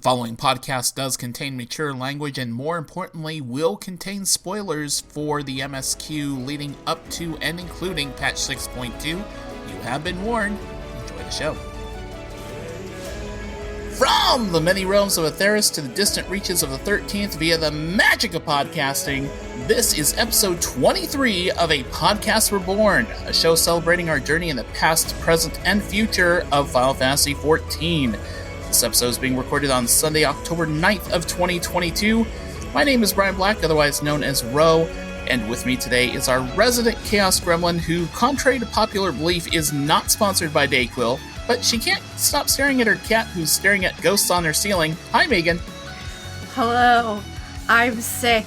following podcast does contain mature language and, more importantly, will contain spoilers for the MSQ leading up to and including patch 6.2. You have been warned. Enjoy the show. From the many realms of Atheris to the distant reaches of the 13th via the magic of podcasting, this is episode 23 of A Podcast Reborn, a show celebrating our journey in the past, present, and future of Final Fantasy XIV. This episode is being recorded on Sunday, October 9th of 2022. My name is Brian Black, otherwise known as Ro, and with me today is our resident Chaos Gremlin, who, contrary to popular belief, is not sponsored by Dayquil, but she can't stop staring at her cat, who's staring at ghosts on her ceiling. Hi, Megan. Hello. I'm sick,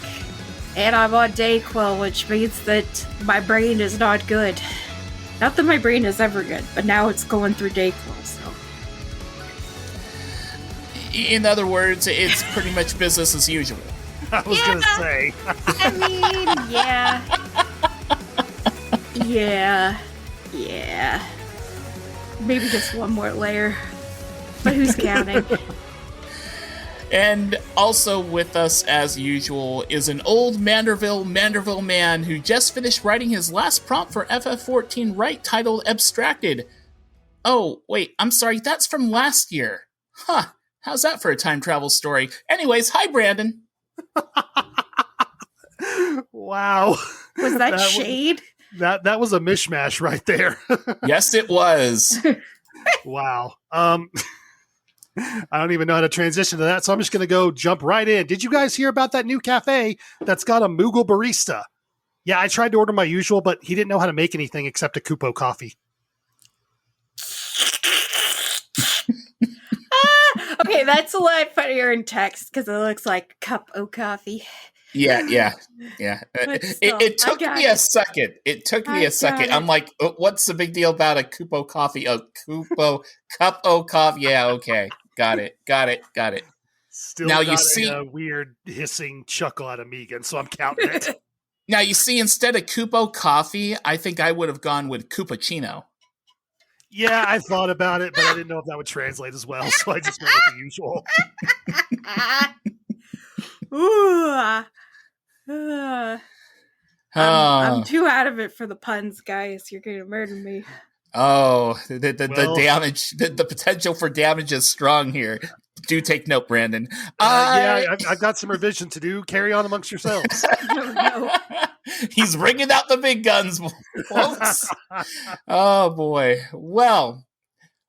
and I'm on Dayquil, which means that my brain is not good. Not that my brain is ever good, but now it's going through Dayquil, so... In other words, it's pretty much business as usual. I was going to say. I mean, yeah. Yeah. Maybe just one more layer. But who's counting? And also with us, as usual, is an old Manderville man who just finished writing his last prompt for FF14 Right, titled Abstracted. Oh, wait, I'm sorry, that's from last year. Huh. How's that for a time travel story? Anyways, hi, Brandon. Wow. Was that shade? That was a mishmash right there. Yes, it was. Wow. I don't even know how to transition to that, so I'm just going to jump right in. Did you guys hear about that new cafe that's got a Moogle barista? Yeah, I tried to order my usual, but he didn't know how to make anything except a Kupo coffee. Okay, that's a lot funnier in text because it looks like a cup of coffee. Yeah. It took me a second. I'm like, what's the big deal about a Kupo coffee? A Kupo cup of coffee. Yeah, okay. Got it. Still now got you see a weird hissing chuckle out of Megan, so I'm counting it. Now you see, instead of Kupo coffee, I think I would have gone with Kuppuccino. Yeah, I thought about it, but I didn't know if that would translate as well, so I just went with the usual. I'm too out of it for the puns, guys. You're going to murder me. Oh, the damage, the potential for damage is strong here. Do take note, Brandon. I've got some revision to do. Carry on amongst yourselves. No. He's bringing out the big guns, folks. Oh, boy. Well,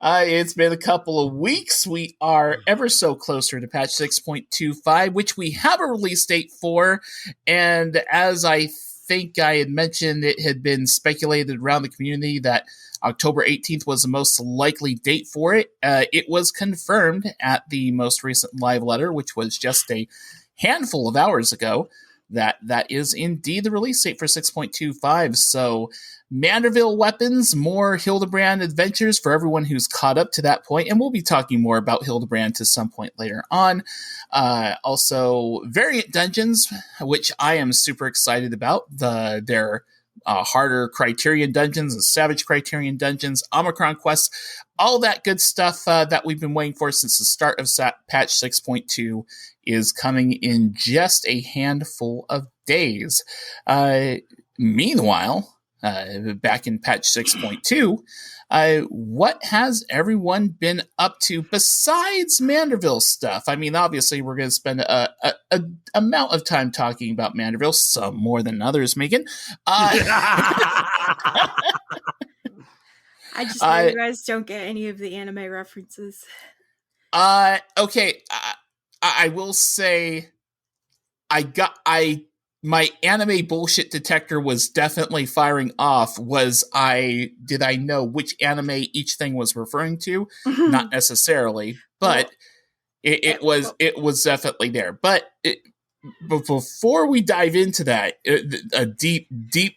it's been a couple of weeks. We are ever so closer to patch 6.25, which we have a release date for. And as I think I had mentioned, it had been speculated around the community that October 18th was the most likely date for it. It was confirmed at the most recent live letter, which was just a handful of hours ago, that is indeed the release date for 6.25. So Manderville weapons, more Hildibrand adventures for everyone who's caught up to that point, and we'll be talking more about Hildibrand to some point later on. Also, variant dungeons, which I am super excited about. Their harder Criterion dungeons and Savage Criterion dungeons, Omicron quests, all that good stuff that we've been waiting for since the start of patch 6.2 is coming in just a handful of days. Meanwhile, back in patch 6.2, what has everyone been up to besides Manderville stuff? I mean, obviously, we're going to spend a amount of time talking about Manderville, some more than others, Megan. I just know you guys don't get any of the anime references. Okay. I will say, my anime bullshit detector was definitely firing off. Did I know which anime each thing was referring to? Not necessarily, but it was definitely there. But before we dive into that, a deep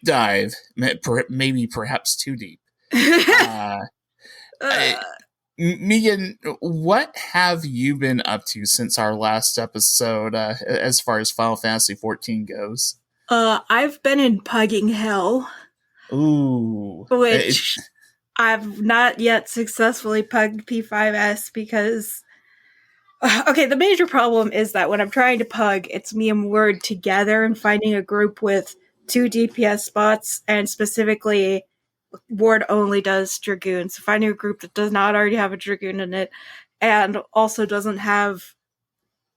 dive, maybe perhaps too deep. Megan, what have you been up to since our last episode, as far as Final Fantasy XIV goes? I've been in pugging hell. Ooh. I've not yet successfully pugged P5S because Okay, the major problem is that when I'm trying to pug, it's me and Word together and finding a group with 2 DPS spots, and specifically, Ward only does Dragoons. So finding a group that does not already have a Dragoon in it, and also doesn't have...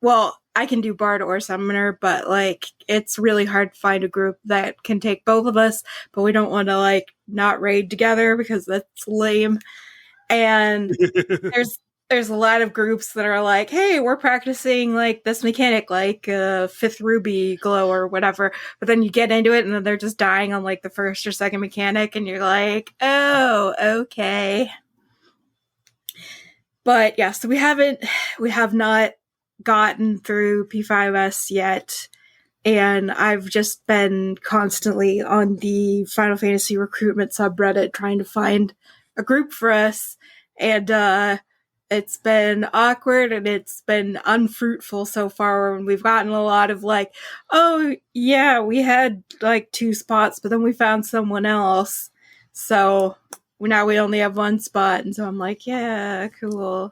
Well, I can do Bard or Summoner, but, like, it's really hard to find a group that can take both of us, but we don't want to, like, not raid together because that's lame. And there's a lot of groups that are like, hey, we're practicing like this mechanic, like 5th Ruby Glow or whatever. But then you get into it and then they're just dying on like the first or second mechanic and you're like, oh, okay. But yeah, so we have not gotten through P5S yet. And I've just been constantly on the Final Fantasy recruitment subreddit trying to find a group for us. And it's been awkward and it's been unfruitful so far. And we've gotten a lot of like, oh, yeah, we had like 2 spots, but then we found someone else. So now we only have 1 spot. And so I'm like, yeah, cool.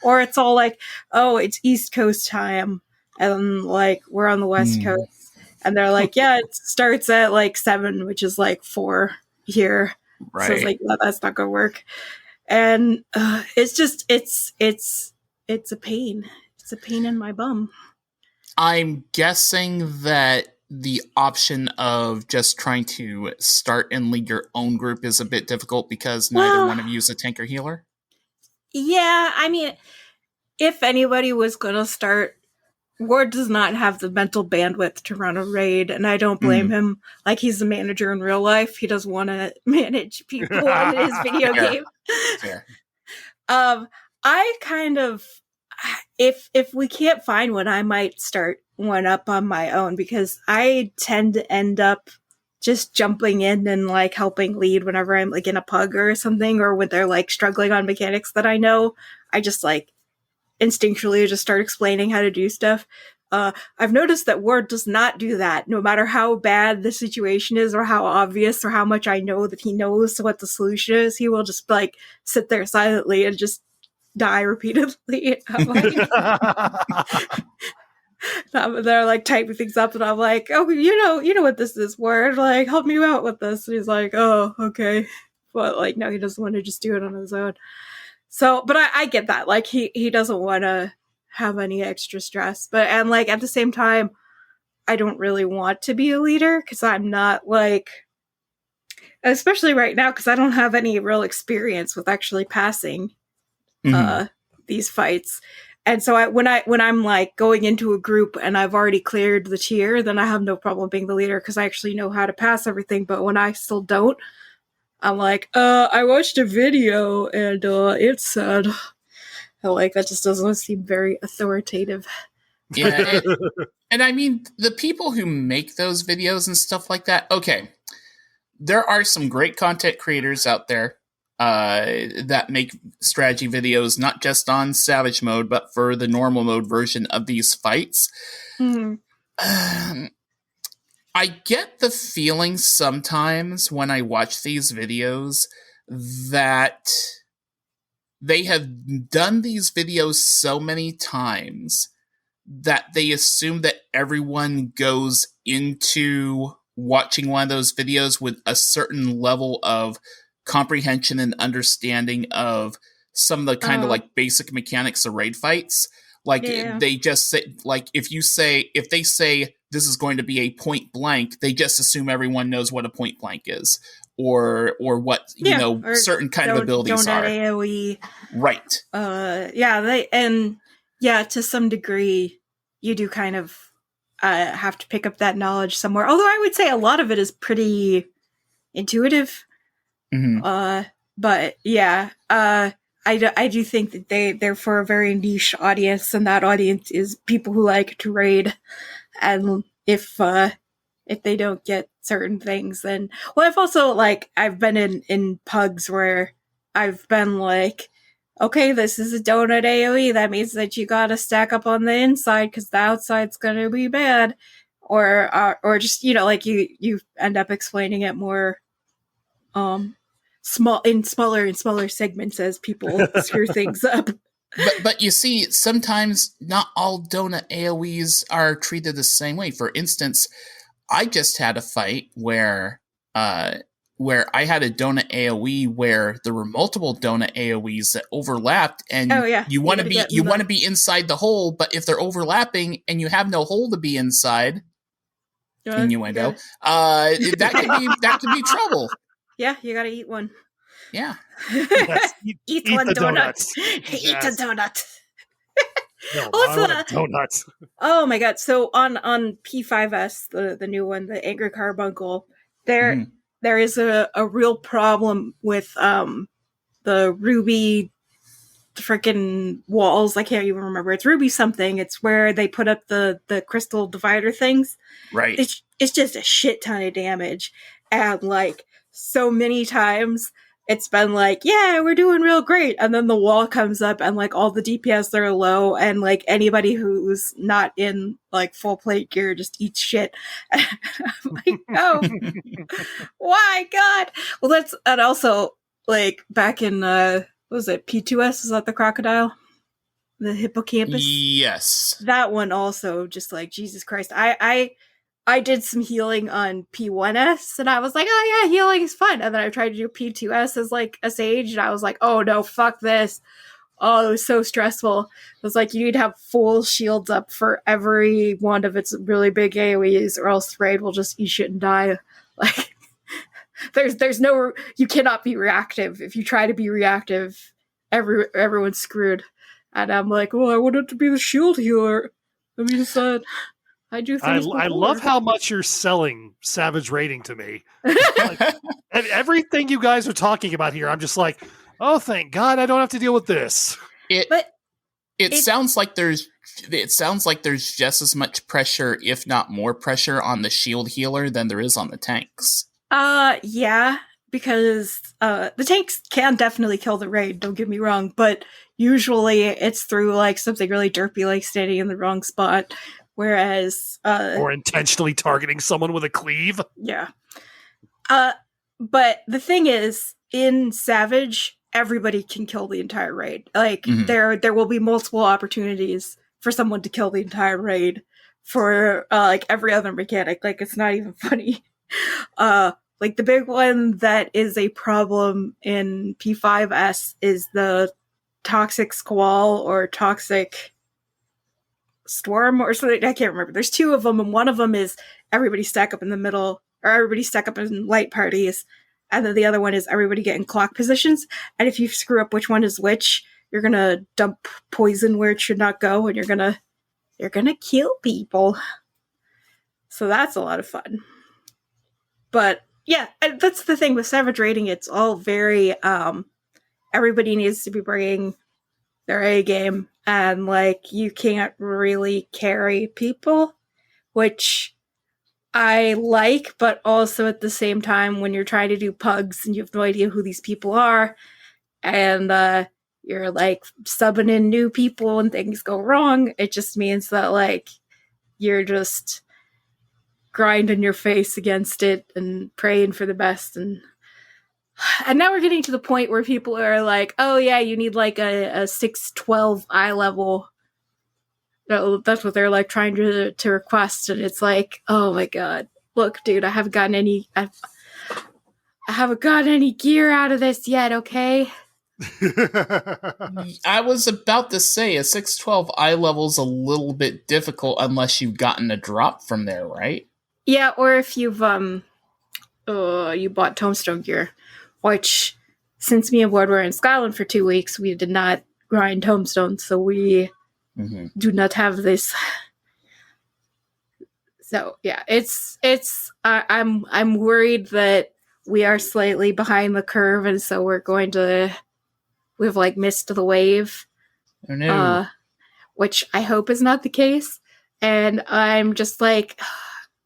Or it's all like, oh, it's East Coast time. And like, we're on the West Coast. And they're like, yeah, it starts at like 7, which is like 4 here. Right. So it's like, no, that's not going to work. And it's just, it's a pain. It's a pain in my bum. I'm guessing that the option of just trying to start and lead your own group is a bit difficult because neither one of you is a tank or healer. Yeah, I mean, if anybody was going to start, Ward does not have the mental bandwidth to run a raid, and I don't blame him. Like, he's the manager in real life. He doesn't want to manage people on his video game. Fair. I kind of, if we can't find one, I might start one up on my own, because I tend to end up just jumping in and, like, helping lead whenever I'm, like, in a pug or something, or when they're, like, struggling on mechanics that I know. I just, like, instinctually just start explaining how to do stuff. I've noticed that Ward does not do that, no matter how bad the situation is or how obvious or how much I know that he knows what the solution is. He will just like sit there silently and just die repeatedly. I'm like, they're like typing things up and I'm like, oh, you know what this is, Ward, like help me out with this. And he's like, oh, okay. But like, no, he doesn't want to just do it on his own. So, but I get that. Like, he doesn't want to have any extra stress. But, and like, at the same time, I don't really want to be a leader because I'm not like, especially right now, because I don't have any real experience with actually passing these fights. And so when I'm like going into a group and I've already cleared the tier, then I have no problem being the leader because I actually know how to pass everything. But when I still don't, I'm like, I watched a video and it said, like, that just doesn't seem very authoritative. Yeah. And I mean, the people who make those videos and stuff like that, okay, there are some great content creators out there that make strategy videos, not just on Savage mode, but for the normal mode version of these fights. I get the feeling sometimes when I watch these videos that they have done these videos so many times that they assume that everyone goes into watching one of those videos with a certain level of comprehension and understanding of some of the kind of like basic mechanics of raid fights. Like they just say, like if they say this is going to be a point blank, they just assume everyone knows what a point blank is, or what certain kind of abilities are. AOE. Right. To some degree, you do kind of have to pick up that knowledge somewhere. Although I would say a lot of it is pretty intuitive. But yeah, I do think that they're for a very niche audience, and that audience is people who like to raid. And if they don't get certain things, then I've also like I've been in pugs where I've been like, okay, this is a donut AoE. That means that you gotta stack up on the inside because the outside's gonna be bad, or just like you end up explaining it more smaller and smaller segments as people screw things up. But you see, sometimes not all donut AoEs are treated the same way. For instance, I just had a fight where I had a donut AoE where there were multiple donut AoEs that overlapped, and you want to be inside the hole, but if they're overlapping and you have no hole to be inside, innuendo, that could be trouble. Yeah, you gotta eat one. Yeah. Yes, eat one donut. Eat a donut. No, I want a donut. Oh my god! So on P5S, the new one, the Angry Carbuncle, there is a real problem with the ruby freaking walls. I can't even remember. It's ruby something. It's where they put up the crystal divider things. Right. It's just a shit ton of damage, and like so many times it's been like, yeah, we're doing real great, and then the wall comes up and like all the DPS are low, and like anybody who's not in like full plate gear just eats shit. I'm like, oh, why God? Well, and also like back in what was it, P2S? Is that the crocodile? The hippocampus? Yes. That one also just like, Jesus Christ. I did some healing on P1S, and I was like, oh yeah, healing is fun. And then I tried to do P2S as like a sage, and I was like, oh no, fuck this. Oh, it was so stressful. It was like, you need to have full shields up for every one of its really big AoEs, or else Raid will just eat shit and die. Like, there's no, you cannot be reactive. If you try to be reactive, everyone's screwed. And I'm like, well, I wanted to be the shield healer. I mean, I do things I love how much you're selling Savage Raiding to me. Like, and everything you guys are talking about here, I'm just like, oh, thank God I don't have to deal with this. It sounds like there's just as much pressure, if not more pressure, on the shield healer than there is on the tanks. Yeah, because the tanks can definitely kill the raid, don't get me wrong, but usually it's through like something really derpy, like standing in the wrong spot. Whereas or intentionally targeting someone with a cleave. Yeah. But the thing is, in Savage, everybody can kill the entire raid. Like there will be multiple opportunities for someone to kill the entire raid for like every other mechanic. Like, it's not even funny. Like the big one that is a problem in P5S is the Toxic Squall or Toxic Storm or something. I can't remember. There's two of them, and one of them is everybody stack up in the middle, or everybody stack up in light parties, and then the other one is everybody get in clock positions, and if you screw up which one is which, you're gonna dump poison where it should not go, and you're gonna kill people. So that's a lot of fun. But yeah, that's the thing with Savage Raiding. It's all very everybody needs to be bringing their A game, and like you can't really carry people, which I like, but also at the same time, when you're trying to do pugs and you have no idea who these people are, and you're like subbing in new people and things go wrong, it just means that like you're just grinding your face against it and praying for the best. And now we're getting to the point where people are like, oh yeah, you need like a 612 eye level. That's what they're like trying to request. And it's like, oh my God, look, dude, I haven't gotten any gear out of this yet, okay? I was about to say a 612 eye level is a little bit difficult unless you've gotten a drop from there, right? Yeah, or if you've you bought Tombstone gear. Which, since me and Ward were in Scotland for 2 weeks, we did not grind Tombstone, so we do not have this. So yeah, it's I'm worried that we are slightly behind the curve, and so we've like missed the wave. Oh no. Which I hope is not the case, and I'm just like,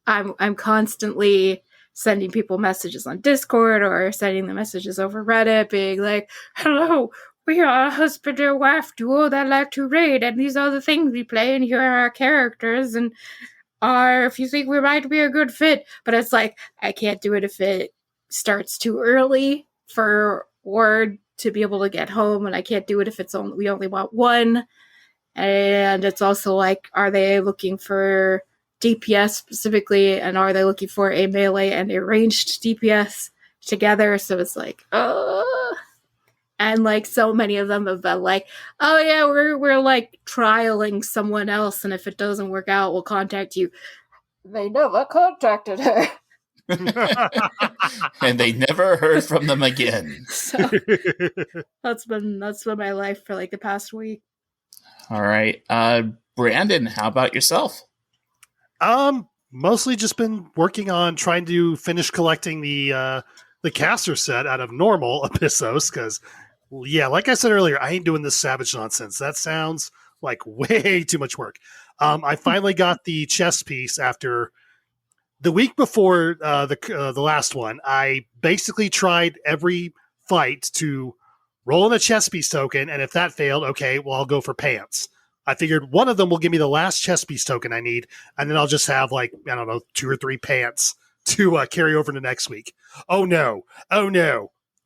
I'm constantly sending people messages on Discord or sending them messages over Reddit being like, hello, we are a husband and wife duo that like to raid, and these are the things we play, and here are our characters, and if you think we might be a good fit. But it's like, I can't do it if it starts too early for Ward to be able to get home, and I can't do it if we only want one. And it's also like, are they looking for DPS specifically, and are they looking for a melee and a ranged DPS together? So it's like, and like so many of them have been like, oh yeah, we're like trialing someone else, and if it doesn't work out, we'll contact you. They never contacted her. And they never heard from them again. So that's been my life for like the past week. All right. Brandon, how about yourself? Mostly just been working on trying to finish collecting the caster set out of normal Abyssos, because yeah, like I said earlier, I ain't doing this savage nonsense. That sounds like way too much work. I finally got the chess piece after the week before the last one. I basically tried every fight to roll in a chess piece token, and if that failed, okay, well, I'll go for pants. I figured one of them will give me the last chess piece token I need, and then I'll just have, like, I don't know, 2 or 3 pants to carry over to next week. Oh no.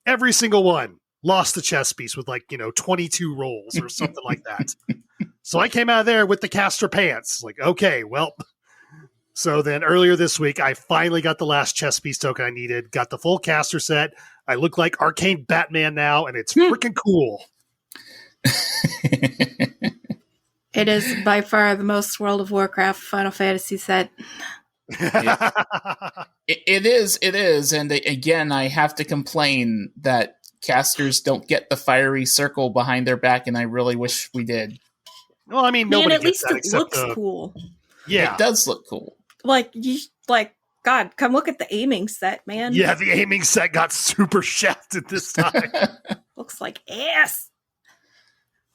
Every single one lost the chess piece with, like, 22 rolls or something like that. So I came out of there with the caster pants. Like, okay, well. So then earlier this week, I finally got the last chess piece token I needed, got the full caster set. I look like Arcane Batman now, and it's freaking cool. It is by far the most World of Warcraft Final Fantasy set. It is. And again, I have to complain that casters don't get the fiery circle behind their back, and I really wish we did. Well, I mean, nobody at gets least that it looks except cool. Yeah. It does look cool. God, come look at the aiming set, man. Yeah, the aiming set got super shafted this time. Looks like ass.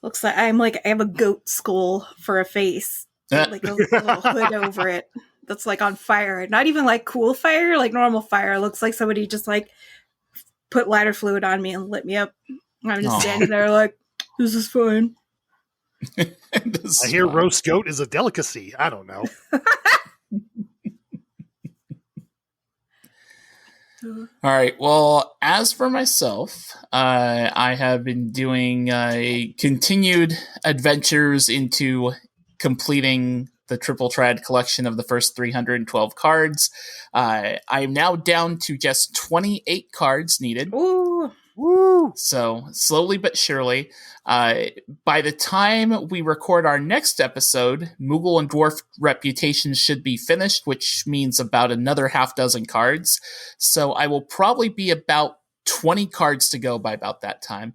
Looks like I have a goat skull for a face. Like a little hood over it. That's like on fire. Not even like cool fire, like normal fire. It looks like somebody just like put lighter fluid on me and lit me up. I'm just standing there like, this is fine. I hear roast goat is a delicacy. I don't know. All right. Well, as for myself, I have been doing continued adventures into completing the Triple Trad collection of the first 312 cards. I'm now down to just 28 cards needed. Ooh. Woo! So slowly but surely, by the time we record our next episode, Moogle and Dwarf reputations should be finished, which means about another half dozen cards. So I will probably be about 20 cards to go by about that time.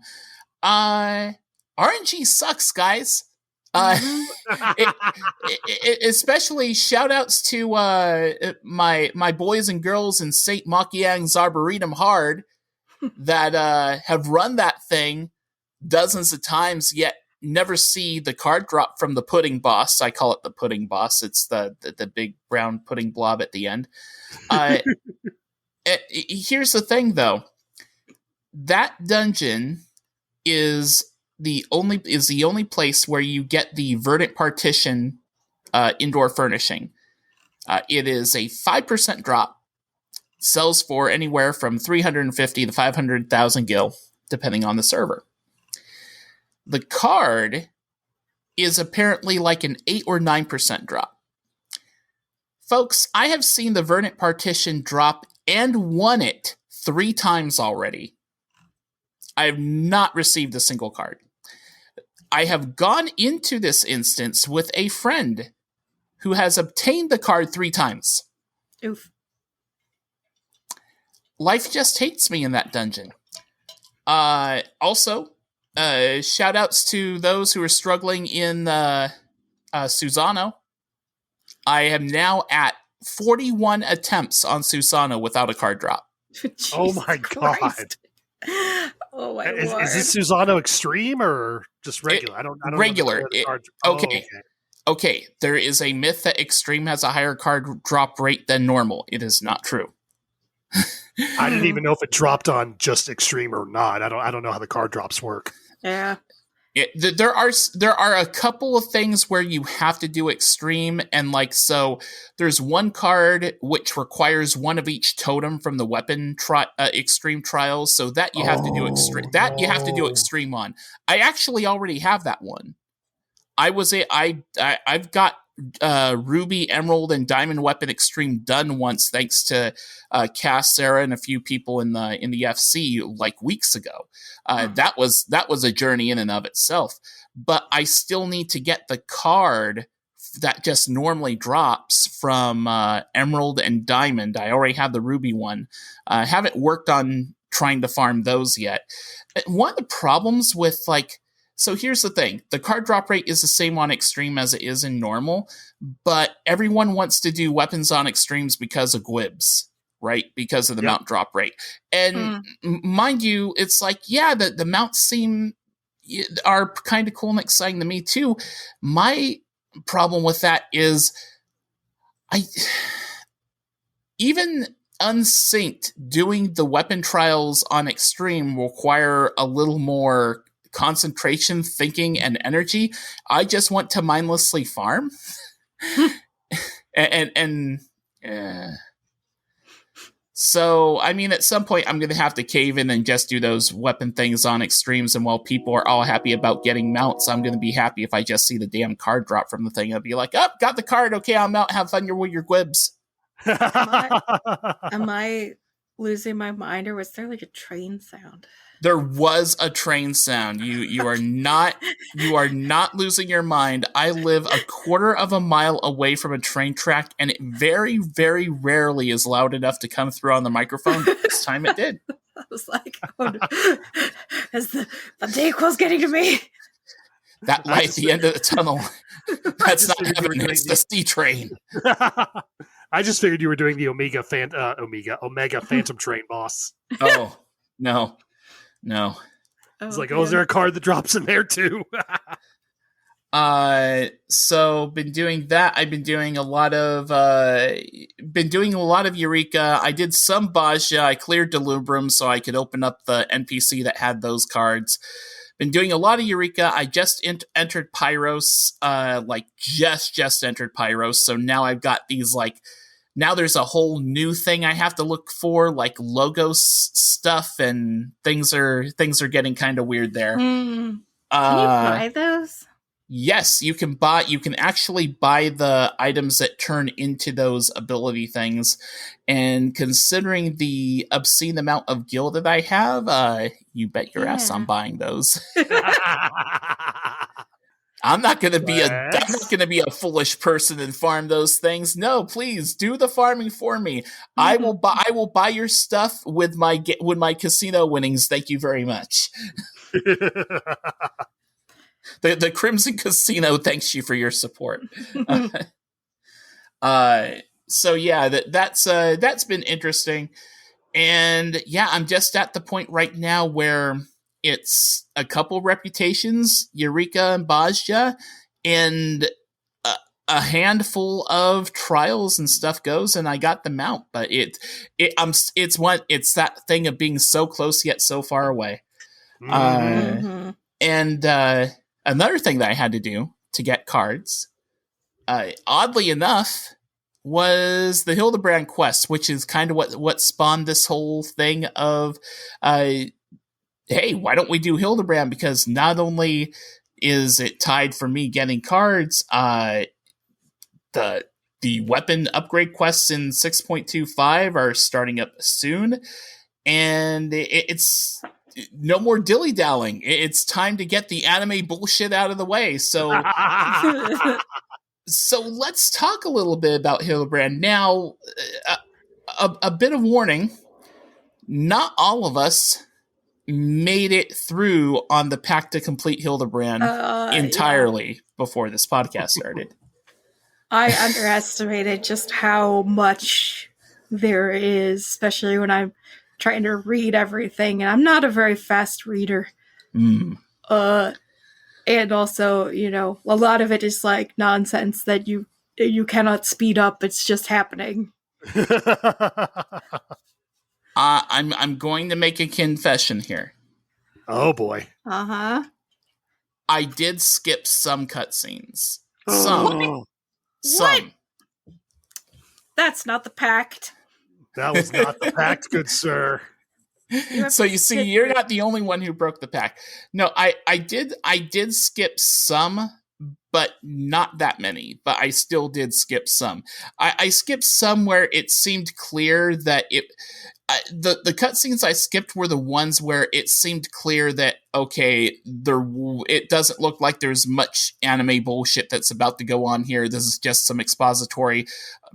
RNG sucks, guys. Especially shout outs to my boys and girls in St. Machiang's Arboretum Hard that have run that thing dozens of times, yet never see the card drop from the pudding boss. I call it the pudding boss. It's the big brown pudding blob at the end. Here's the thing, though. That dungeon is the only place where you get the Verdant Partition indoor furnishing. It is a 5% drop. Sells for anywhere from 350 to 500,000 gil, depending on the server. The card is apparently like an 8 or 9% drop. Folks, I have seen the Verdant Partition drop and won it 3 times already. I have not received a single card. I have gone into this instance with a friend who has obtained the card 3 times. Oof. Life just hates me in that dungeon. Also, shout outs to those who are struggling in Susano. I am now at 41 attempts on Susano without a card drop. Oh my god. Oh my is lord. this Susano Extreme or just regular? I don't regular. know. Okay. There is a myth that Extreme has a higher card drop rate than normal. It is not true. I didn't even know if it dropped on just Extreme or not. I don't know how the card drops work. Yeah. There are a couple of things where you have to do extreme, and like so, there's one card which requires one of each totem from the weapon extreme trials, so that you have to do extreme. That you have to do extreme on. I actually already have that one. I've got Ruby, Emerald, and Diamond Weapon Extreme done once, thanks to Cass, Sarah, and a few people in the FC like weeks ago. That was a journey in and of itself. But I still need to get the card that just normally drops from Emerald and Diamond. I already have the Ruby one. I haven't worked on trying to farm those yet. One of the problems with so here's the thing. The card drop rate is the same on Extreme as it is in normal, but everyone wants to do weapons on Extremes because of Gwibs, right? Because of the mount drop rate. And mind you, it's the mounts are kind of cool and exciting to me too. My problem with that is even unsynced, doing the weapon trials on Extreme require a little more concentration, thinking, and energy. I just want to mindlessly farm. So, I mean, at some point I'm going to have to cave in and just do those weapon things on Extremes, and while people are all happy about getting mounts, I'm going to be happy if I just see the damn card drop from the thing. I'll be like, oh, got the card, okay, I'm out, have fun with your Gwibs. Am I losing my mind, or was there like a train sound? There was a train sound. You are not losing your mind. I live a quarter of a mile away from a train track, and it very, very rarely is loud enough to come through on the microphone. But this time it did. I was like, oh no. Is the Dayquil's getting to me? That light at the end of the tunnel. That's not heaven. It's the C train. I just figured you were doing the Omega Phantom Train boss. Oh, no. It's like, is there a card that drops in there too? So been doing that. I've been doing a lot of Eureka. I did some Bajja. I cleared Delubrum so I could open up the NPC that had those cards. Been doing a lot of Eureka. I just entered Pyros, just entered Pyros. So now I've got these now there's a whole new thing I have to look for, like logos stuff, and things are getting kind of weird there. Can you buy those? Yes, you can actually buy the items that turn into those ability things. And considering the obscene amount of guild that I have, you bet your ass I'm buying those. I'm not going to be a foolish person and farm those things. No, please do the farming for me. Mm-hmm. I will buy your stuff with my casino winnings. Thank you very much. The Crimson Casino thanks you for your support. So yeah, that's been interesting. And yeah, I'm just at the point right now where it's a couple reputations, Eureka and Bajja, and a handful of trials and stuff goes, and I got the mount. But it's that thing of being so close yet so far away. Mm-hmm. And another thing that I had to do to get cards, oddly enough, was the Hildibrand quest, which is kind of what spawned this whole thing of hey, why don't we do Hildibrand? Because not only is it tied for me getting cards, the weapon upgrade quests in 6.25 are starting up soon, and it's no more dilly-dallying. It's time to get the anime bullshit out of the way. So so let's talk a little bit about Hildibrand. Now, a bit of warning, not all of us made it through on the pack to complete Hildibrand entirely before this podcast started. I underestimated just how much there is, especially when I'm trying to read everything, and I'm not a very fast reader. And also, a lot of it is like nonsense that you cannot speed up. It's just happening. I'm going to make a confession here. Oh boy. Uh-huh. I did skip some cutscenes. Oh, Some. That's not the pact. that was not the pact, good sir. So you see, you're not the only one who broke the pact. No, I did skip some, but not that many. But I still did skip some. I skipped some where it seemed clear that the cutscenes I skipped were the ones where it seemed clear that, okay, it doesn't look like there's much anime bullshit that's about to go on here. This is just some expository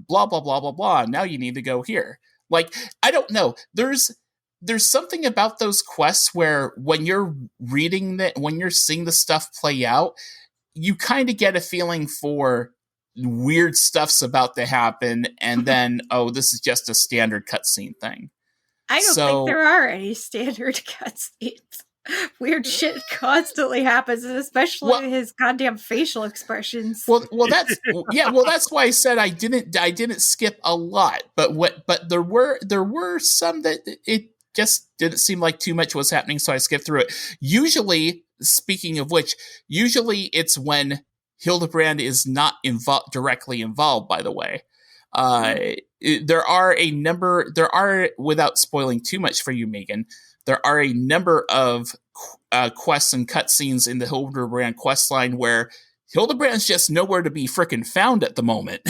blah, blah, blah, blah, blah. Now you need to go here. Like, I don't know. There's something about those quests where when you're reading when you're seeing the stuff play out, you kind of get a feeling for weird stuff's about to happen, and then, oh, this is just a standard cutscene thing. I don't think there are any standard cutscenes. Weird shit constantly happens, especially his goddamn facial expressions. Well, that's why I said I didn't skip a lot, but there were some that it just didn't seem like too much was happening, so I skipped through it. Usually, speaking of which, it's when Hildibrand is not directly involved, by the way. There are, without spoiling too much for you, Megan, there are a number of quests and cutscenes in the Hildibrand quest line where Hildibrand's just nowhere to be frickin' found at the moment.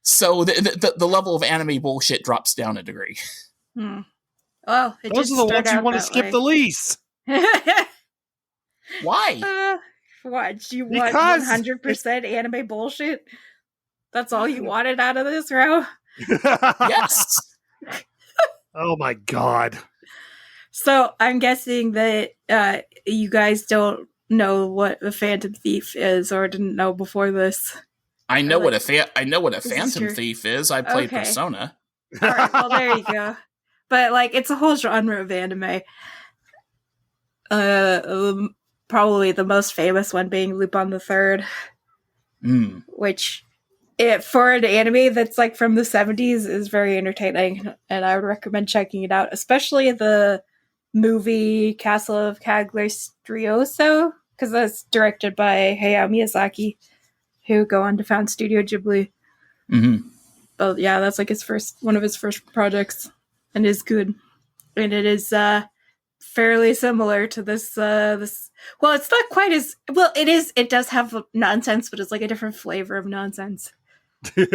So the level of anime bullshit drops down a degree. Well, those are the ones you want to skip the least. Why? What? Do you want 100% anime bullshit? That's all you wanted out of this, Ro? Yes. Oh my god. So I'm guessing that you guys don't know what a Phantom Thief is, or didn't know before this. I know what a Phantom Thief is. I played Persona. All right, well there you go. But like, it's a whole genre of anime. Probably the most famous one being Lupin the Third, which, for an anime that's like from the 70s, is very entertaining, and I would recommend checking it out, especially the movie Castle of Cagliostro, because that's directed by Hayao Miyazaki, who go on to found Studio Ghibli. Mm-hmm. But yeah, that's like one of his first projects, and is good, and it is fairly similar to this. Well, it's not quite as well. It is. It does have nonsense, but it's like a different flavor of nonsense. It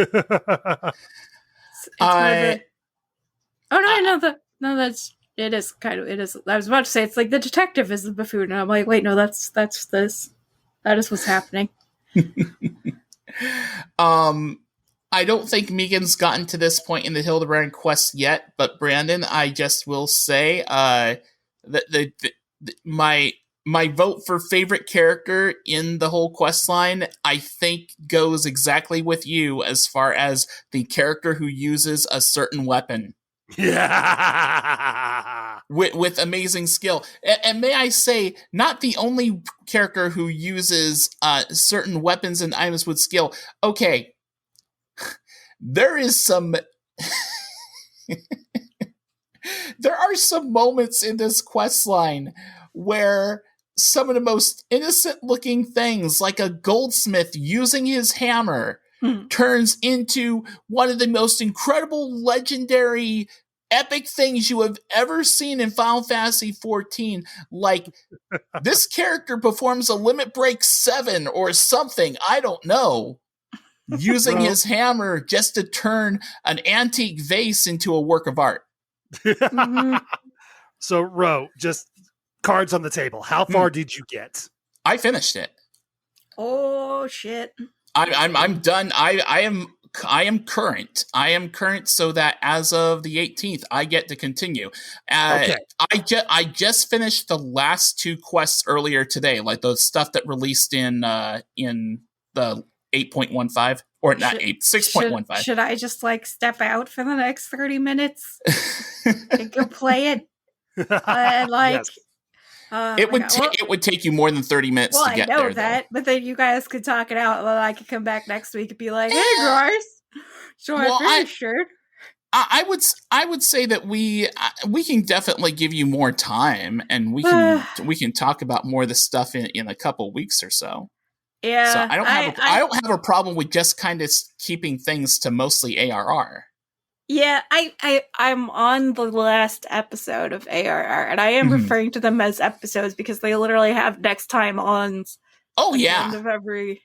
is kind of. It is. I was about to say it's like the detective is the buffoon, and I'm like, wait, no, that's this. That is what's happening. I don't think Megan's gotten to this point in the Hildibrand quest yet, but Brandon, I just will say, my vote for favorite character in the whole quest line, I think, goes exactly with you as far as the character who uses a certain weapon. Yeah. With amazing skill. And may I say, not the only character who uses certain weapons and items with skill. Okay. There is some... There are some moments in this quest line where some of the most innocent-looking things, like a goldsmith using his hammer, turns into one of the most incredible, legendary, epic things you have ever seen in Final Fantasy XIV. Like, this character performs a Limit Break 7 or something, I don't know, using his hammer just to turn an antique vase into a work of art. So, Ro, just cards on the table. How far did you get? I finished it. Oh shit! I'm done. I am current. I am current, so that as of the 18th, I get to continue. Okay. I just finished the last two quests earlier today, like the stuff that released in the 8.15 or not 6.15. Should I just like step out for the next 30 minutes and go play it? Yes. It would take you more than 30 minutes to get there. Well, I know that, but then you guys could talk it out, and then I could come back next week and be like, "Hey, guys, so I finished it." I would say that we can definitely give you more time, and we can talk about more of this stuff in a couple weeks or so. Yeah. So I don't have a problem with just kind of keeping things to mostly ARR. Yeah, I'm on the last episode of ARR, and I am referring to them as episodes because they literally have next time ons. Oh at yeah. the end of every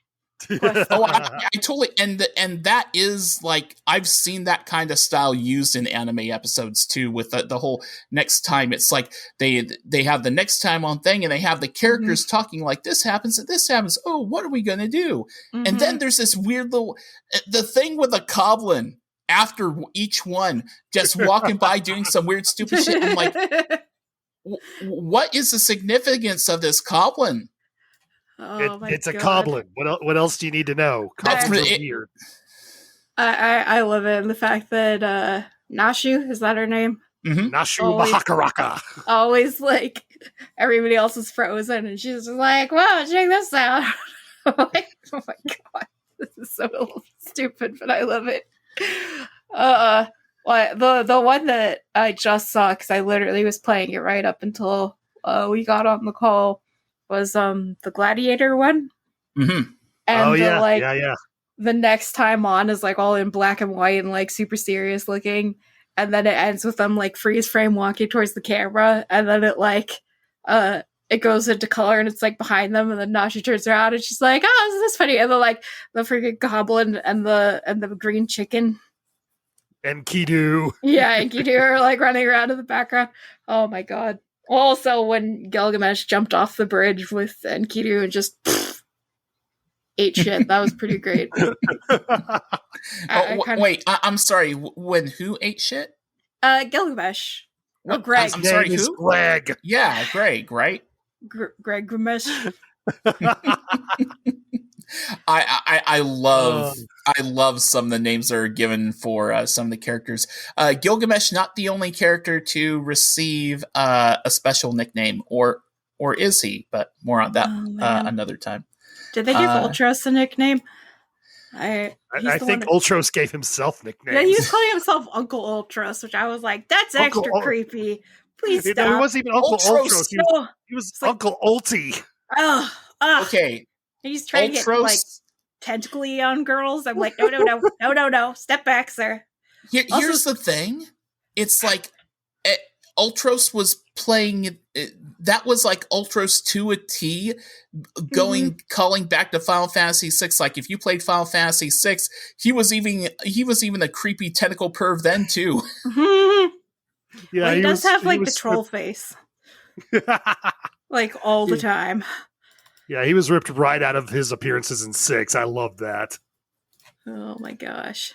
Oh, I totally, and that is like, I've seen that kind of style used in anime episodes too, with the whole next time. It's like they have the next time on thing, and they have the characters talking like, this happens and this happens. Oh, what are we gonna do? And then there's this weird little the thing with a goblin after each one, just walking by doing some weird stupid shit. I'm like, what is the significance of this goblin? It's a goblin. What else do you need to know? Goblins are weird. I love it. And the fact that Nashu, is that her name? Nashu Mahakaraka. Always like everybody else is frozen, and she's just like, "Wow, check this out!" Like, oh my god, this is so stupid, but I love it. The one that I just saw, because I literally was playing it right up until we got on the call, was the Gladiator one. And the next time on is like all in black and white and like super serious looking, and then it ends with them like freeze frame walking towards the camera, and then it like it goes into color and it's like behind them, and then Nasha turns around and she's like, "Oh, isn't this funny?" And then like the freaking goblin and the green chicken and Kidu. Yeah, and Kidu are like running around in the background. Oh my god. Also, when Gilgamesh jumped off the bridge with Enkidu and just ate shit, that was pretty great. I'm sorry. When who ate shit? Gilgamesh. Oh, Greg. I'm sorry, who? Greg. Yeah, Greg, right? Greg Gamesh. I love some of the names that are given for some of the characters. Gilgamesh, not the only character to receive a special nickname, or is he? But more on that another time. Did they give Ultros a nickname? I think Ultros gave himself nicknames. Yeah, he was calling himself Uncle Ultros, which I was like, that's extra creepy. Please stop. No, he wasn't even Uncle Ultros. He was like, Uncle Ulti. Okay. He's trying to get like tentacly on girls. I'm like, no. Step back, sir. Here's the thing. It's like Ultros was playing. That was like Ultros to a T, calling back to Final Fantasy VI. Like if you played Final Fantasy VI, he was even a creepy tentacle perv then too. Yeah, well, he does have like the troll face, like all the time. Yeah, he was ripped right out of his appearances in 6. I love that. Oh my gosh.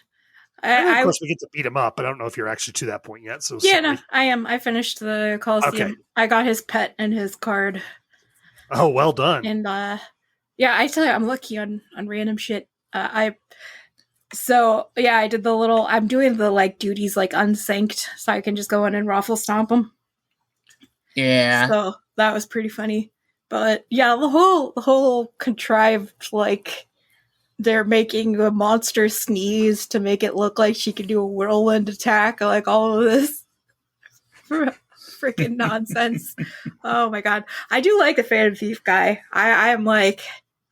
Of course, we get to beat him up. I don't know if you're actually to that point yet. So yeah, no, I am. I finished the Coliseum. Okay. I got his pet and his card. Oh, well done. And yeah, I tell you, I'm lucky on random shit. I did the little. I'm doing the like duties like unsynced, so I can just go in and raffle stomp them. Yeah. So that was pretty funny. But yeah, the whole contrived, like, they're making a monster sneeze to make it look like she could do a whirlwind attack, like all of this freaking nonsense. Oh my god. I do like the Phantom Thief guy. I am like,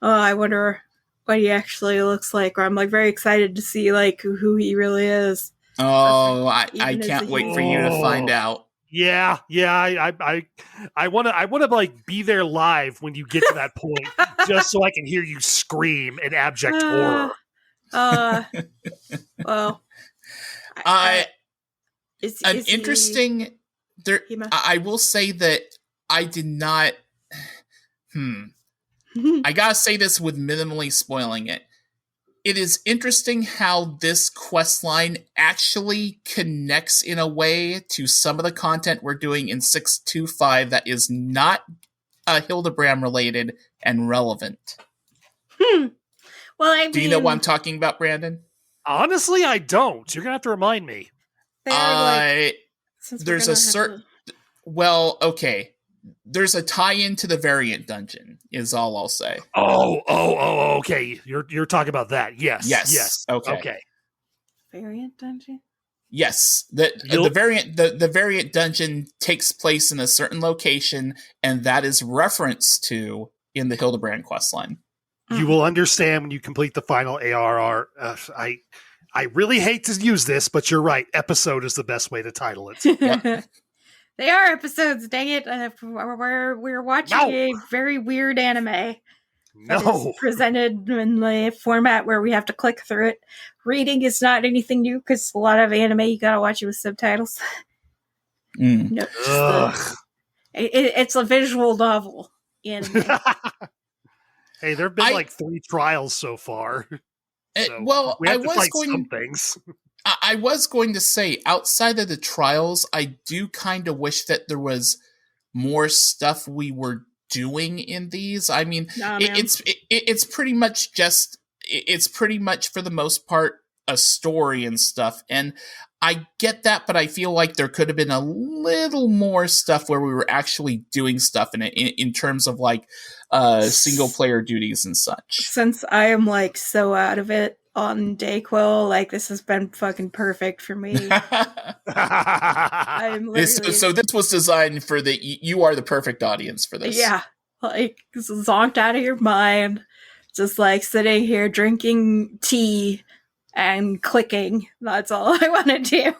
oh, I wonder what he actually looks like, or I'm like very excited to see like who he really is. Oh, I can't wait for you to find out. Yeah, I want to like be there live when you get to that point, just so I can hear you scream in abject horror. Well, interesting. I will say that I did not. I gotta say this with minimally spoiling it. It is interesting how this questline actually connects in a way to some of the content we're doing in 625 that is not Hildibrand related and relevant. Well, do you know what I'm talking about, Brandon? Honestly, I don't. You're gonna have to remind me. There's a certain. Well, okay. There's a tie-in to the variant dungeon, is all I'll say. Oh, okay. You're talking about that. Yes. Okay. Variant dungeon? Yes, the variant dungeon takes place in a certain location, and that is referenced to in the Hildibrand questline. You will understand when you complete the final ARR. I really hate to use this, but you're right. Episode is the best way to title it. Yep. They are episodes, dang it. We're watching a very weird anime. No. Presented in the format where we have to click through it. Reading is not anything new because a lot of anime you gotta watch it with subtitles. No, it's a visual novel. Hey, there have been like 3 trials so far. So well, we have to fight some things. I was going to say, outside of the trials, I do kind of wish that there was more stuff we were doing in these. I mean, it's pretty much for the most part a story and stuff, and I get that, but I feel like there could have been a little more stuff where we were actually doing stuff in it in terms of like single player duties and such. Since I am like so out of it on Dayquil, like this has been fucking perfect for me. I'm literally... So this was designed for you are the perfect audience for this. Yeah, like zonked out of your mind, just like sitting here drinking tea and clicking. That's all I want to do.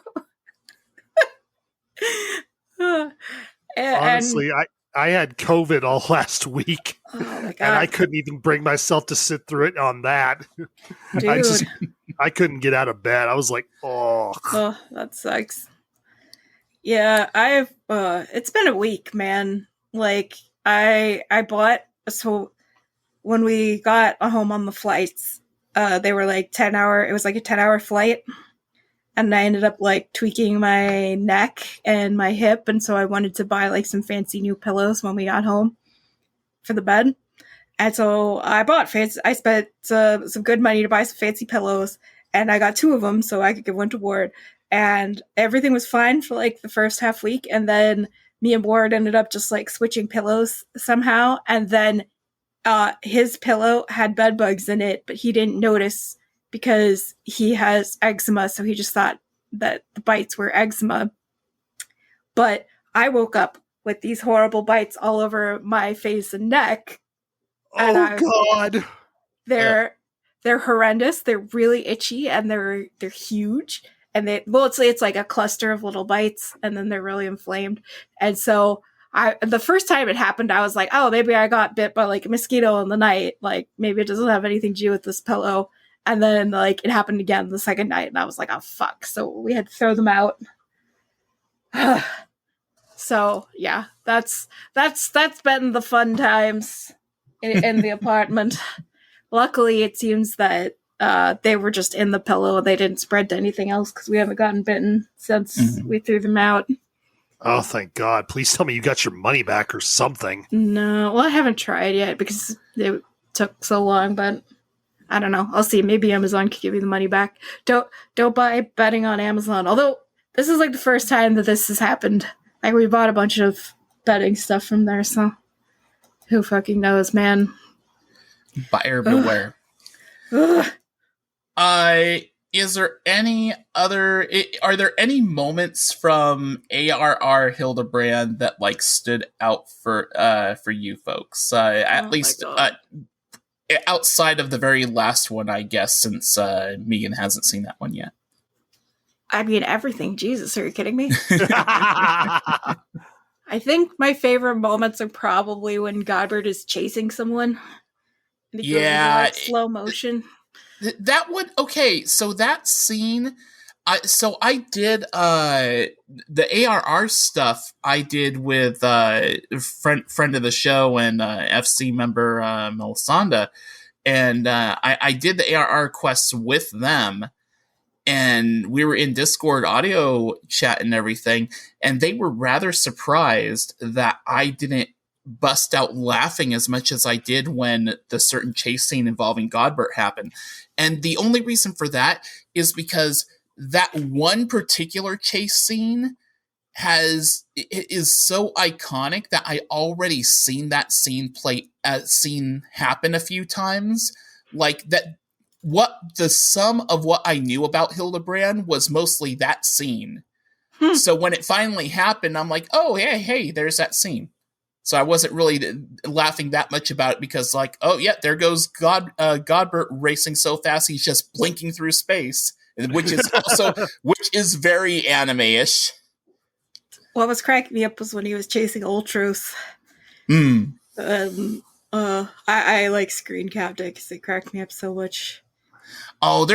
Honestly, I had COVID all last week. Oh my God. And I couldn't even bring myself to sit through it on that. Dude. I couldn't get out of bed. I was like, oh, that sucks. Yeah, it's been a week, man. Like I bought, so when we got home on the flights, they were like it was like a 10-hour flight. And I ended up like tweaking my neck and my hip. And so I wanted to buy like some fancy new pillows when we got home for the bed. And so I spent some good money to buy some fancy pillows. And I got 2 of them so I could give one to Ward. And everything was fine for like the first half week. And then me and Ward ended up just like switching pillows somehow. And then his pillow had bed bugs in it, but he didn't notice because he has eczema, so he just thought that the bites were eczema. But I woke up with these horrible bites all over my face and neck. God. They're horrendous. They're really itchy and they're huge. And it's like a cluster of little bites, and then they're really inflamed. And so the first time it happened, I was like, oh, maybe I got bit by like a mosquito in the night. Like maybe it doesn't have anything to do with this pillow. And then like it happened again the second night, and I was like, oh fuck. So we had to throw them out. So yeah, that's been the fun times in the apartment. Luckily, it seems that they were just in the pillow. They didn't spread to anything else because we haven't gotten bitten since we threw them out. Oh, thank God. Please tell me you got your money back or something. No, well, I haven't tried yet because it took so long, but I don't know. I'll see. Maybe Amazon could give you the money back. Don't buy betting on Amazon. Although this is like the first time that this has happened. Like we bought a bunch of betting stuff from there, so who fucking knows, man. Buyer beware. Is there any other? Are there any moments from ARR Hildibrand that like stood out for you folks? At least. Outside of the very last one, I guess, since Megan hasn't seen that one yet. I mean, everything. Jesus, are you kidding me? I think my favorite moments are probably when Godbert is chasing someone. Yeah. Slow motion. That one, okay, so that scene... I did the ARR stuff I did with friend of the show and FC member Melisanda, and I did the ARR quests with them, and we were in Discord audio chat and everything, and they were rather surprised that I didn't bust out laughing as much as I did when the certain chase scene involving Godbert happened. And the only reason for that is because that one particular chase scene is so iconic that I already seen that scene happen a few times. Like the sum of what I knew about Hildibrand was mostly that scene. So when it finally happened, I'm like, oh, hey, there's that scene. So I wasn't really laughing that much about it because, like, oh yeah, there goes Godbert racing so fast he's just blinking through space, which is very anime-ish. What was cracking me up was when he was chasing Ultros. I like screen capped it because it cracked me up so much. Oh,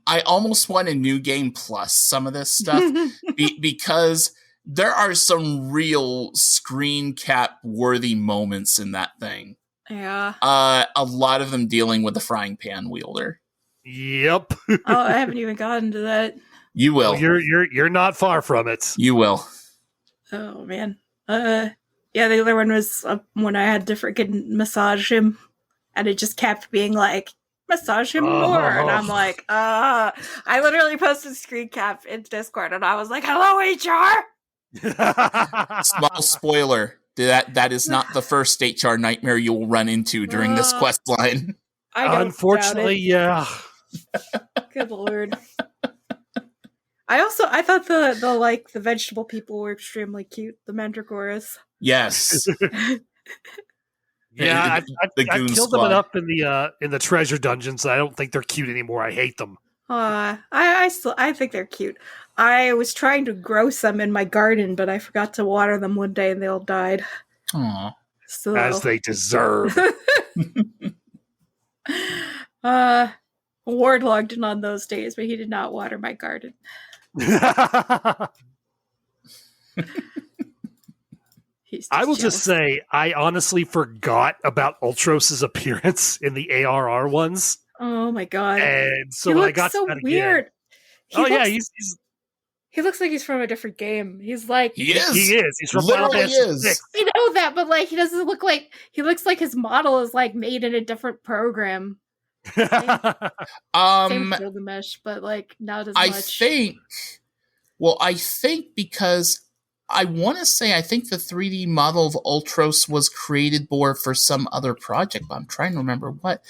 I almost want a new game plus some of this stuff because there are some real screen cap worthy moments in that thing. Yeah. A lot of them dealing with the frying pan wielder. Yep. Oh, I haven't even gotten to that. You will. Well, you're not far from it. You will. Oh man. Yeah, the other one was when I had to freaking massage him, and it just kept being like, massage him more, and I'm like, I literally posted screen cap in Discord, and I was like, hello HR. Small spoiler: that is not the first HR nightmare you will run into during this quest line. Unfortunately, yeah. Good lord. I thought the vegetable people were extremely cute. The mandragoras. Yes. Yeah, the I goon killed squad. them up in the treasure dungeons. I don't think they're cute anymore. I hate them. I think they're cute. I was trying to grow some in my garden, but I forgot to water them one day and they all died. Aww. So As they deserve. Ward logged in on those days, but he did not water my garden. I will just say, I honestly forgot about Ultros' appearance in the ARR ones. Oh my god! And so he when looks I got so to that weird. Again, He looks like he's from a different game. He's like he is. He's from Final Literally Fantasy is. 6. I know that, but like he doesn't look like he looks like his model is like made in a different program. Same with Gilgamesh, but like not as much. I think because I want to say I think the 3D model of Ultros was created more for some other project, but I'm trying to remember what.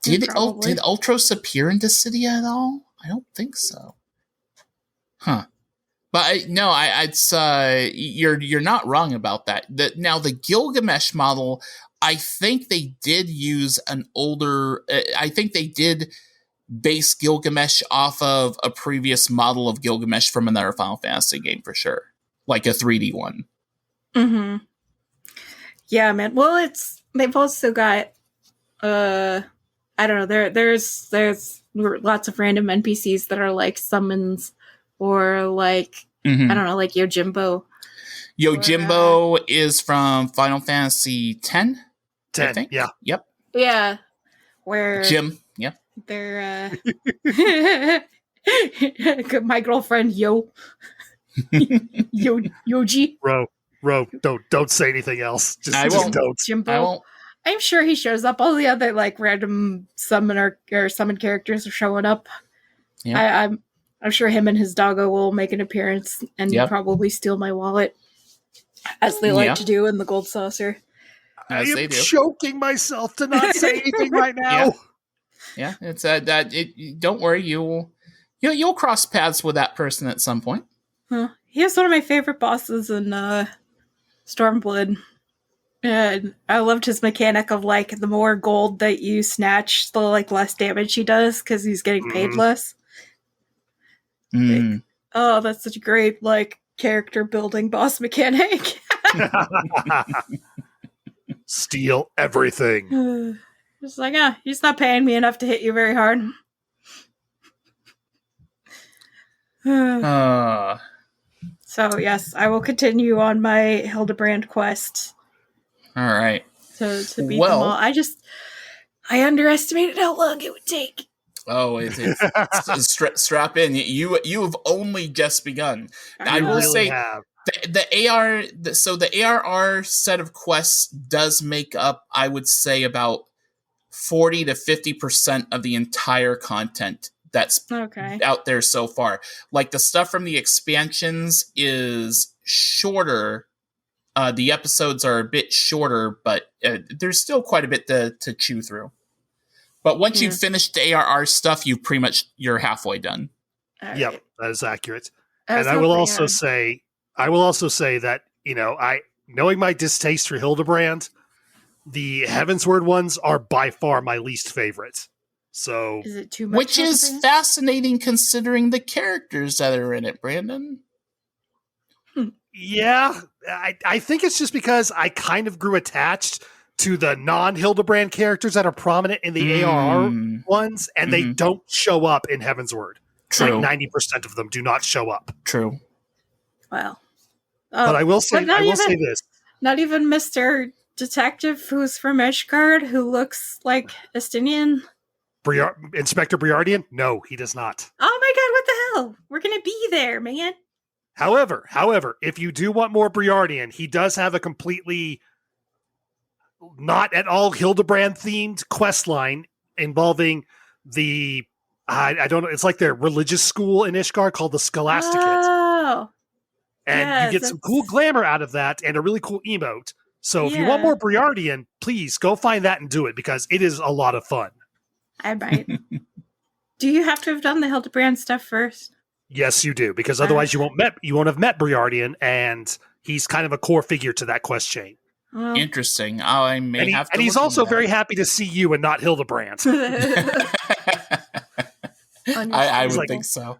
Did Ultros appear in Dissidia at all? I don't think so. Huh. But you're not wrong about that. Now the Gilgamesh model, I think they did use an older. I think they did base Gilgamesh off of a previous model of Gilgamesh from another Final Fantasy game for sure, like a 3D one. Mm-hmm. Yeah, man. Well, they've also got I don't know. There's lots of random NPCs that are like summons or like I don't know, like Yojimbo. Yojimbo is from Final Fantasy 10. 10, I think. Yeah. Yep. Yeah. Where Jim. Yeah. They're my girlfriend Yoji. Ro, don't say anything else. I won't. Don't. Jimbo. I won't. I'm sure he shows up. All the other like random summon characters are showing up. Yeah. I'm sure him and his doggo will make an appearance and probably steal my wallet, as they like to do in the Gold Saucer. I am choking myself to not say anything right now. Yeah, it's don't worry, you'll cross paths with that person at some point. He is one of my favorite bosses in Stormblood. And I loved his mechanic of like the more gold that you snatch, the like less damage he does because he's getting paid less. Like, oh, that's such a great like character building boss mechanic. Steal everything. It's like, he's not paying me enough to hit you very hard. So yes, I will continue on my Hildibrand quest. All right. To beat them all. I underestimated how long it would take. Oh, it's strap in. You have only just begun. I will say the AR. So the ARR set of quests does make up, I would say, about 40 to 50% of the entire content that's out there so far. Like the stuff from the expansions is shorter. The episodes are a bit shorter, but there's still quite a bit to chew through. But once you've finished the ARR stuff, you're halfway done. All Yep, right. that is accurate. I was And I will hoping, also say that, knowing my distaste for Hildibrand, the Heavensward ones are by far my least favorite. So, is it too much? Which is fascinating considering the characters that are in it, Brandon. yeah, I think it's just because I kind of grew attached to the non-Hildibrand characters that are prominent in the ARR ones, and they don't show up in Heavensward. True. Like 90% of them do not show up. True. Well, But I will say this. Not even Mr. Detective, who's from Ishgard, who looks like Estinian. Inspector Briardian? No, he does not. Oh my god, what the hell? We're gonna be there, man. However, if you do want more Briardian, he does have a completely not at all Hildibrand themed quest line involving the I don't know, it's like their religious school in Ishgard called the Scholasticate. Oh. And yes, you get some cool glamour out of that and a really cool emote. So if you want more Briardian, please go find that and do it because it is a lot of fun. I might. Do you have to have done the Hildibrand stuff first? Yes, you do, because otherwise you won't have met Briardian, and he's kind of a core figure to that quest chain. Well. Interesting. I may have to. And he's also very happy to see you and not Hildibrand. I would think so.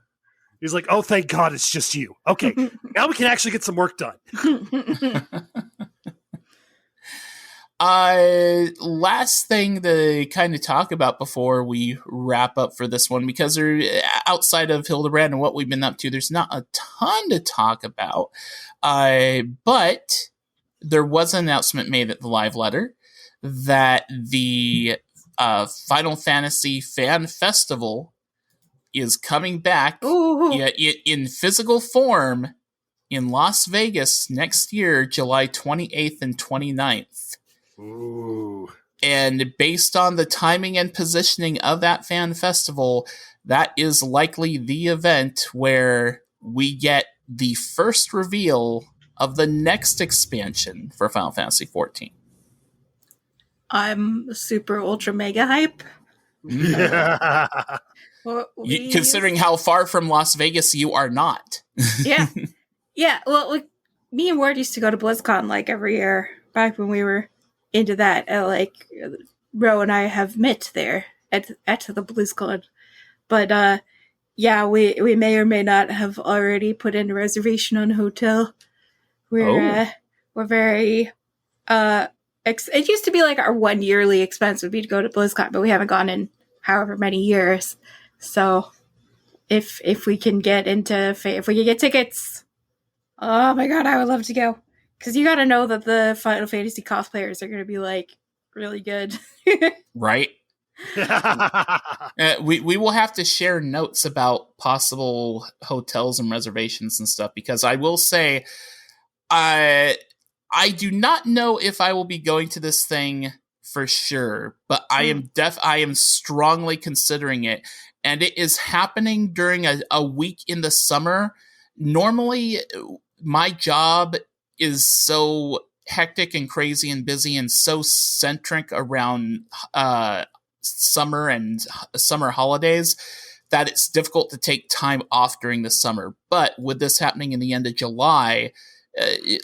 He's like, oh, thank God it's just you. Okay, now we can actually get some work done. Last thing to kind of talk about before we wrap up for this one, because outside of Hildibrand and what we've been up to, there's not a ton to talk about. But there was an announcement made at the live letter that the Final Fantasy Fan Festival is coming back in physical form in Las Vegas next year, July 28th and 29th. Ooh. And based on the timing and positioning of that fan festival, that is likely the event where we get the first reveal of the next expansion for Final Fantasy XIV. I'm super ultra mega hype. Yeah. Considering how far from Las Vegas you are not. Yeah. Yeah. Well, me and Ward used to go to BlizzCon like every year back when we were into that. Ro and I have met there at the BlizzCon. But yeah, we may or may not have already put in a reservation on a hotel. We're very it used to be like our one yearly expense would be to go to BlizzCon, but we haven't gone in however many years. So if we can get tickets, oh my god, I would love to go. Because you got to know that the Final Fantasy cosplayers are going to be like really good. Right. We will have to share notes about possible hotels and reservations and stuff, because I will say I do not know if I will be going to this thing for sure, but I am strongly considering it, and it is happening during a week in the summer. Normally my job is so hectic and crazy and busy and so centric around summer and summer holidays that it's difficult to take time off during the summer. But with this happening in the end of July,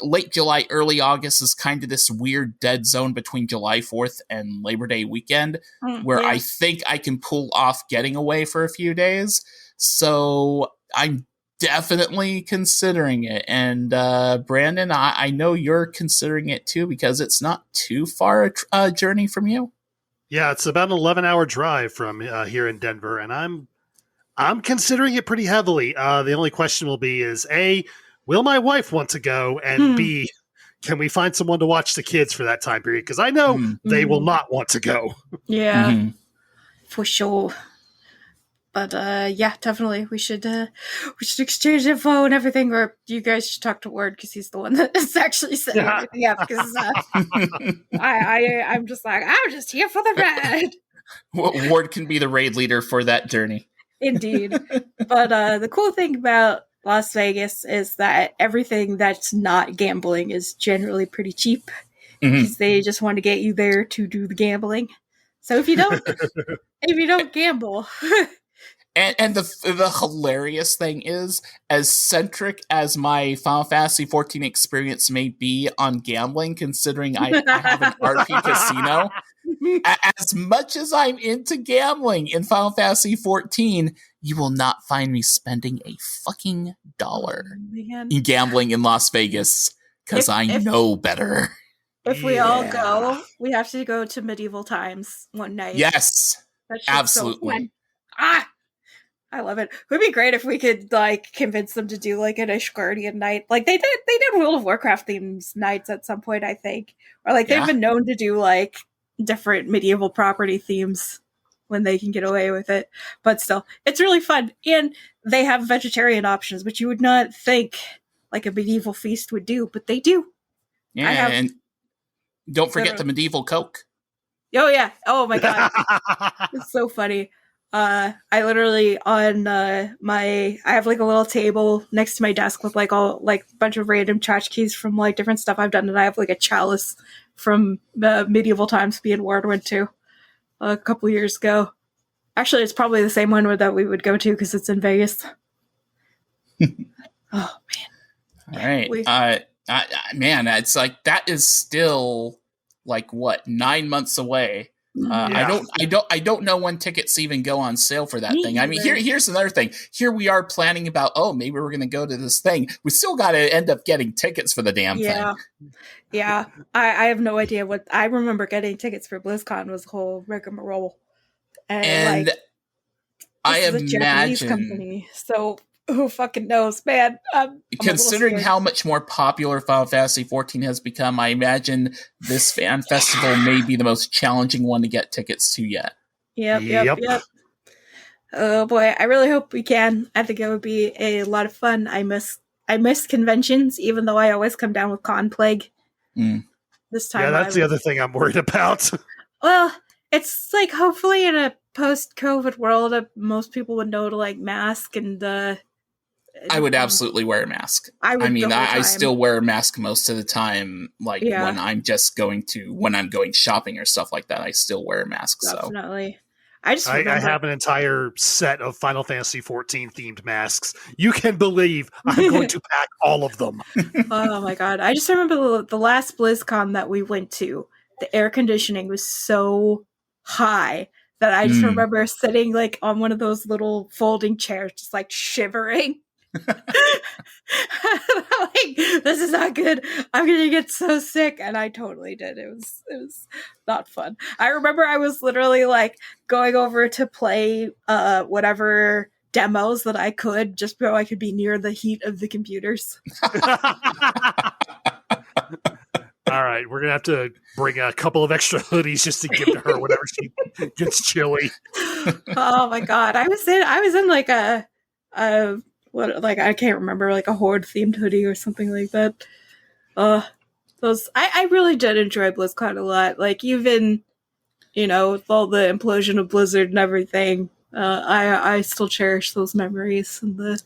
late July, early August is kind of this weird dead zone between July 4th and Labor Day weekend where I think I can pull off getting away for a few days. So I'm definitely considering it. And Brandon, I know you're considering it too, because it's not too far a journey from you. Yeah, it's about an 11-hour drive from here in Denver, and I'm considering it pretty heavily. The only question will be is A, will my wife want to go? And B, can we find someone to watch the kids for that time period? Because I know they will not want to go. Yeah, for sure. But yeah, definitely we should exchange info and everything, or you guys should talk to Ward because he's the one that is actually setting everything up. Because I'm just like, I'm just here for the ride. Ward can be the raid leader for that journey. Indeed. But the cool thing about Las Vegas is that everything that's not gambling is generally pretty cheap because they just want to get you there to do the gambling. So if you don't gamble, And the hilarious thing is, as centric as my Final Fantasy 14 experience may be on gambling, considering I have an RP casino, as much as I'm into gambling in Final Fantasy 14, you will not find me spending a fucking dollar in gambling in Las Vegas, because I know better. If we all go, we have to go to medieval times one night. Yes, absolutely. So I love it. It would be great if we could like convince them to do like an Ishgardian night. Like they did World of Warcraft themes nights at some point, I think. Or like they've been known to do like different medieval property themes when they can get away with it. But still, it's really fun. And they have vegetarian options, which you would not think like a medieval feast would do, but they do. Yeah, and don't forget the medieval Coke. Oh yeah. Oh my god. It's so funny. I literally on I have like a little table next to my desk with like all like a bunch of random tchotchkes from like different stuff I've done, and I have like a chalice from medieval times being worn with too a couple years ago. Actually, it's probably the same one that we would go to because it's in Vegas. Oh man! All right, man, it's like that is still like what 9 months away. I don't know when tickets even go on sale for that thing. I mean, here's another thing. Here we are planning about, maybe we're going to go to this thing. We still got to end up getting tickets for the damn thing. Yeah. I have no idea what I remember getting tickets for BlizzCon was the whole rigmarole. And like, I imagine a Japanese company, so who fucking knows, man? Considering how much more popular Final Fantasy 14 has become, I imagine this fan festival may be the most challenging one to get tickets to yet. Yep. Oh boy, I really hope we can. I think it would be a lot of fun. I miss conventions, even though I always come down with con plague. This time, yeah, that's the other thing I'm worried about. Well, it's like hopefully in a post-COVID world, most people would know to like mask and. I would absolutely wear a mask. I still wear a mask most of the time. Like when I'm going shopping or stuff like that, I still wear a mask. Definitely. So I have an entire set of Final Fantasy 14 themed masks. You can believe I'm going to pack all of them. Oh my god! I just remember the last BlizzCon that we went to. The air conditioning was so high that I just remember sitting like on one of those little folding chairs, just like shivering. Like, this is not good. I'm gonna get so sick, and I totally did. It was not fun. I remember I was literally like going over to play whatever demos that I could, just so I could be near the heat of the computers. All right, we're gonna have to bring a couple of extra hoodies just to give to her whenever she gets chilly. Oh my god, I was in like a what, like I can't remember, like a Horde themed hoodie or something like that. I really did enjoy BlizzCon a lot. Like even, with all the implosion of Blizzard and everything, I still cherish those memories and the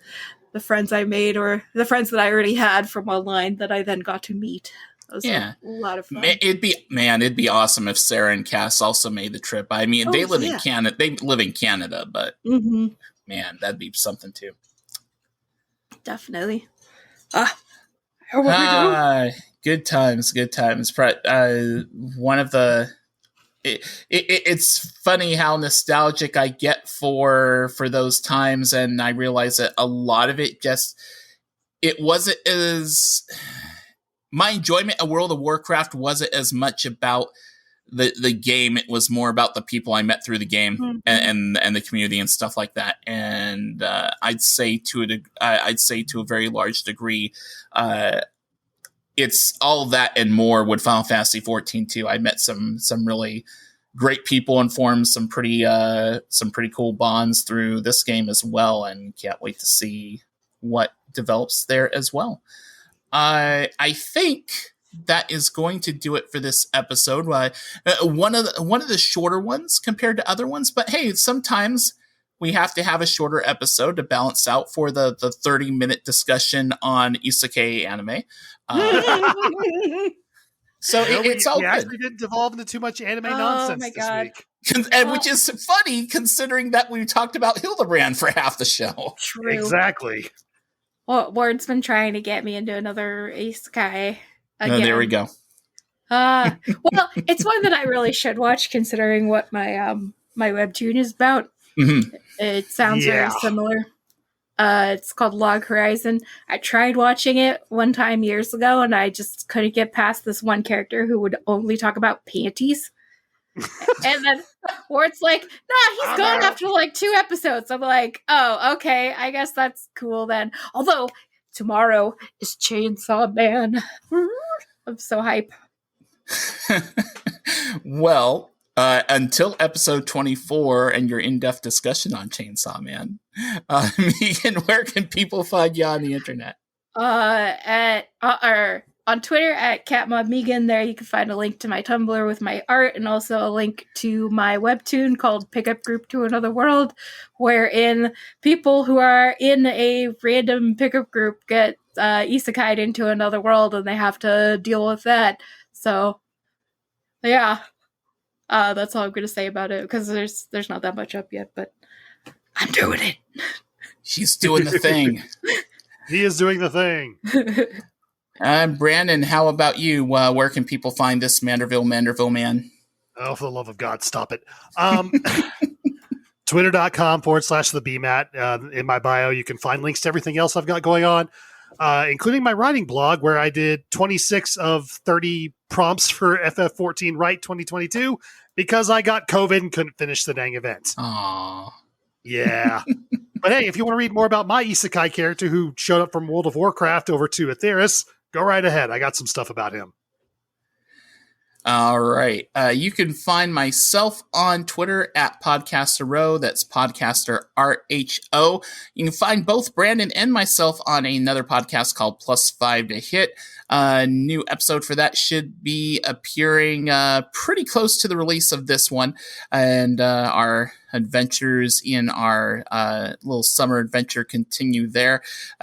friends I made or the friends that I already had from online that I then got to meet. That was a lot of fun. It'd be awesome if Sarah and Cass also made the trip. I mean, they live in Canada. They live in Canada, but man, that'd be something too. Definitely. Good times. One of the it's funny how nostalgic I get for those times, and I realize that a lot of it it wasn't as my enjoyment of World of Warcraft wasn't as much about the game. It was more about the people I met through the game and the community and stuff like that. And I'd say to a very large degree, it's all that and more with Final Fantasy 14 too. I met some really great people and formed some pretty cool bonds through this game as well, and can't wait to see what develops there as well. I think that is going to do it for this episode. One of the shorter ones compared to other ones, but hey, sometimes we have to have a shorter episode to balance out for the 30-minute discussion on isekai anime. So it's all good. We actually didn't devolve into too much anime nonsense this week. And which is funny considering that we talked about Hildibrand for half the show. True. Exactly. Well, Ward's been trying to get me into another isekai again. Oh, there we go. Well, it's one that I really should watch considering what my my webtoon is about. Mm-hmm. It sounds very similar. It's called Log Horizon. I tried watching it one time years ago, and I just couldn't get past this one character who would only talk about panties. And then Ward's like, nah, he's gone after like 2 episodes. I'm like, oh, okay, I guess that's cool then. Although, tomorrow is Chainsaw Man. I'm so hype. Well, until episode 24 and your in-depth discussion on Chainsaw Man, Megan, where can people find you on the internet? On Twitter at CatModMegan. There you can find a link to my Tumblr with my art and also a link to my webtoon called Pickup Group to Another World, wherein people who are in a random pickup group get isekai'd into another world and they have to deal with that. So, yeah. That's all I'm going to say about it because there's not that much up yet, but I'm doing it. She's doing the thing. He is doing the thing. Brandon, how about you? Where can people find this Manderville man? Oh, for the love of God, stop it. Twitter.com/thebmat. In my bio, you can find links to everything else I've got going on, including my writing blog, where I did 26 of 30 prompts for FF14 Write 2022 because I got COVID and couldn't finish the dang event. Aww. Yeah. But hey, if you want to read more about my isekai character who showed up from World of Warcraft over to Aetheris, go right ahead. I got some stuff about him. All right. You can find myself on Twitter at PodcasterRho. That's Podcaster RHO. You can find both Brandon and myself on another podcast called +5 to Hit. New episode for that should be appearing pretty close to the release of this one. And our adventures in our little summer adventure continue there.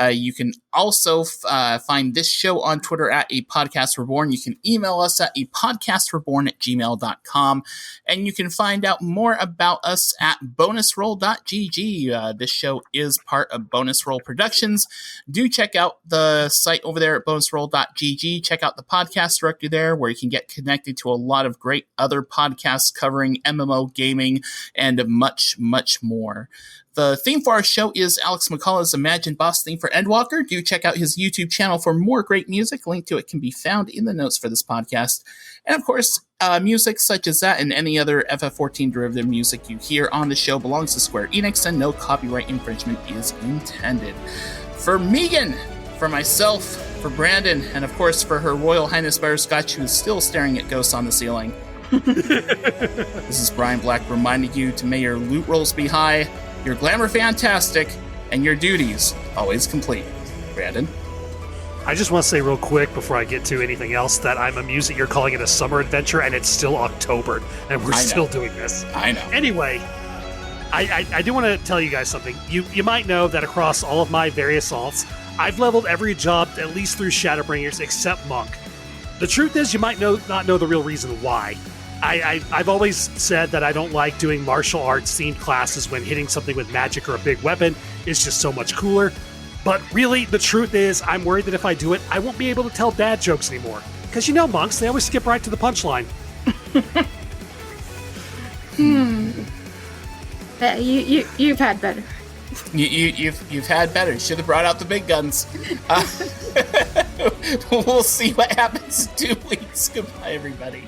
You can also find this show on Twitter at A Podcast Reborn. You can email us at apodcastreborn@gmail.com. And you can find out more about us at bonusroll.gg. This show is part of Bonus Roll Productions. Do check out the site over there at bonusroll.gg. Check out the podcast directory there where you can get connected to a lot of great other podcasts covering MMO gaming and much, much more. The theme for our show is Alex Moukala's Imagine Boss theme for Endwalker. Do check out his YouTube channel for more great music. A link to it can be found in the notes for this podcast. And of course, music such as that and any other FF14 derivative music you hear on the show belongs to Square Enix and no copyright infringement is intended. For Megan, for myself, for Brandon, and of course for Her Royal Highness Butterscotch, who is still staring at ghosts on the ceiling. This is Brian Black reminding you to may your loot rolls be high, your glamour fantastic, and your duties always complete. Brandon? I just want to say real quick before I get to anything else that I'm amused that you're calling it a summer adventure and it's still October and we're still doing this. I know. Anyway, I do want to tell you guys something. You might know that across all of my various alts, I've leveled every job at least through Shadowbringers except Monk. The truth is you might not know the real reason why. I've always said that I don't like doing martial arts themed classes when hitting something with magic or a big weapon is just so much cooler. But really, the truth is, I'm worried that if I do it, I won't be able to tell dad jokes anymore. Because you know monks, they always skip right to the punchline. You've had better. You've had better. Should have brought out the big guns. We'll see what happens in 2 weeks. Goodbye, everybody.